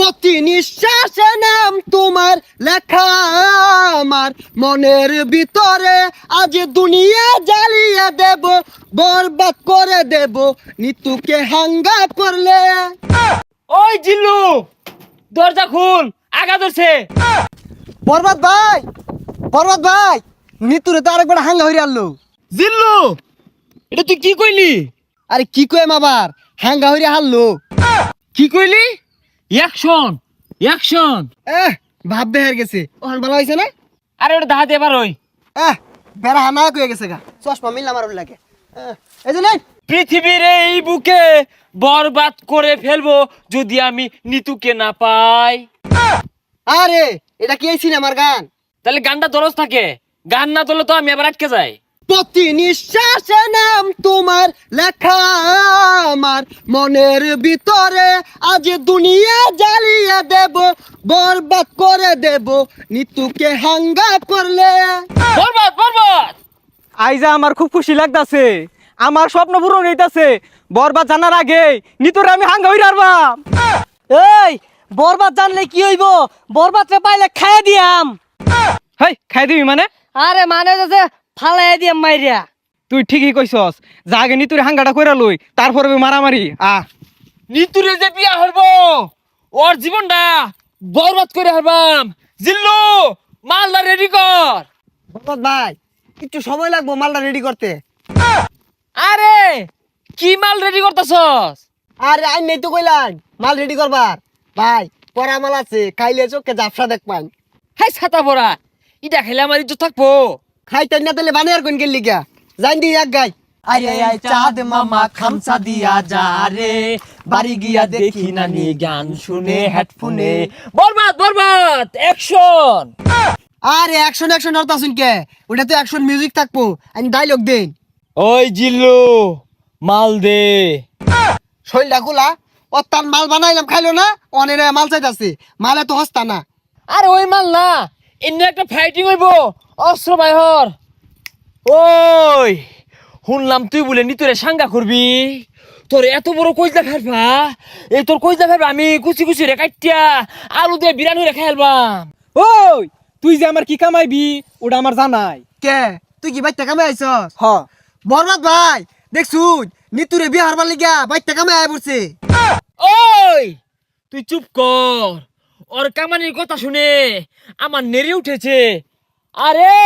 প্রতি নিঃশ্বাসে নাম তোমার লেখা আমার মনের ভিতরে, আজ দুনিয়া জ্বালিয়ে দেব, বরবাদ করে দেব নিতুকে হাঙ্গা করলে। ওই জিল্লু, দরজা খুল, আগা ধরছে। বরবাদ ভাই, বরবাদ ভাই, নিতুরে তো আরেকবার হাঙ্গা হইরে আনলো। জিল্লু, এটা তুই কি কইলি? আরে কি কইম আবার, হাঙ্গা হইরে হারলো। কি কইলি? Action, action. ভাব বেহার গেছে, ওখান ভালো হয়েছে না? আরে ওটা দাহাতে এবার ওই বেড়া হানা কয়ে গেছে গা, চশমা মিললাম আর লাগে। এই যে নেই, পৃথিবীর এই বুকে বরবাদ করে ফেলবো যদি আমি নিতুকে না পাই। আরে এটা কি এই সিনেমার গান? তাহলে গানটা দরজ থাকে, গান না তোলে তো আমি আবার আটকে যাই। প্রতি নিঃশ্বাসে নাম তোমার লেখা আমার মনের ভিতরে, আজ দুনিয়া জ্বালিয়ে দেব, বরবাদ করে দেব নিতুকে হাঙ্গা করলে। বরবাদ, বরবাদ। আইজা আমার খুব খুশি লাগতাছে, আমার স্বপ্ন পূরণ হইতাছে। বরবাদ জানার আগে নিতরে আমি হাঙ্গা হইরা আরবাম। এই বরবাদ জানলে কি হইব? বরবাদ রে পাইলে খাইয়া দিয়াম। হেই, খাই দিবি মানে? আরে মানে যে ফালাই দিয়াম মাইরিয়া। তুই ঠিকই কইছস, যা আগে নিতুরে হাঙ্গাটা কইরা লই, তারপরে মারামারি। নিতুরে যে বিয়া হইব, ওর জীবনটা বরবাদ করে হারবাম। জিল্লু, মালদা রেডি কর। বরবাদ ভাই, একটু সময় লাগবো মালটা রেডি করতে। আরে কি মাল রেডি করতেছস? আরে আই নেই তো কইলাম মাল রেডি করবার। ভাই পরা মাল আছে, খাইলে চোখে জাফসা দেখবান। হাই ছাতা পড়া, ইটা খেলে আমার ইজ্জত থাকবো। খাইতেন না তাহলে বানিয়ার কোন গেলি গা, জান দি এক গাই। আরে আয় চাঁদ মামা খামসা দিয়া যা রে, বাড়ি গিয়া দেখি নানি গান শুনে হেডফোনে। বরবাদ, বরবাদ, অ্যাকশন। আরে অ্যাকশন অ্যাকশন আর তাসুন কে, ওটা তো অ্যাকশন মিউজিক থাকবো, আমি ডায়লগ দেন। ওই জিল্লু, মাল দে। শৈলটা খোলা, ও তার মাল বানাইলাম খাইলো না, অনেক মাল চাইতাছে, মালে তো হস্তা না। আরে ওই মাল না, এমনি একটা ফাইটিং হইব, অস্ত্র বাইহর। ওই শুনলাম তুই বলে নিতরে সাঙ্গা করবি, তোর এত বড় কইজা ফেলবা, এই তোর কইজা ফেলবা আমি কুচি কুচি রে কাটিয়া আলু দিয়ে বিরানি রে খাইলবাম। ওই তুই যে আমার কি কামাইবি ওটা আমার জানাই। কে তুই কি বাইতে কামে আইছস? হ, বরবাদ ভাই দেখছুন নিতুরে বিয়ে হারবার লিগা বাইতে কামে আয় পড়ছে। ওই তুই চুপ কর, ওর কামানির কথা শুনে আমার নেড়ে উঠেছে। আরে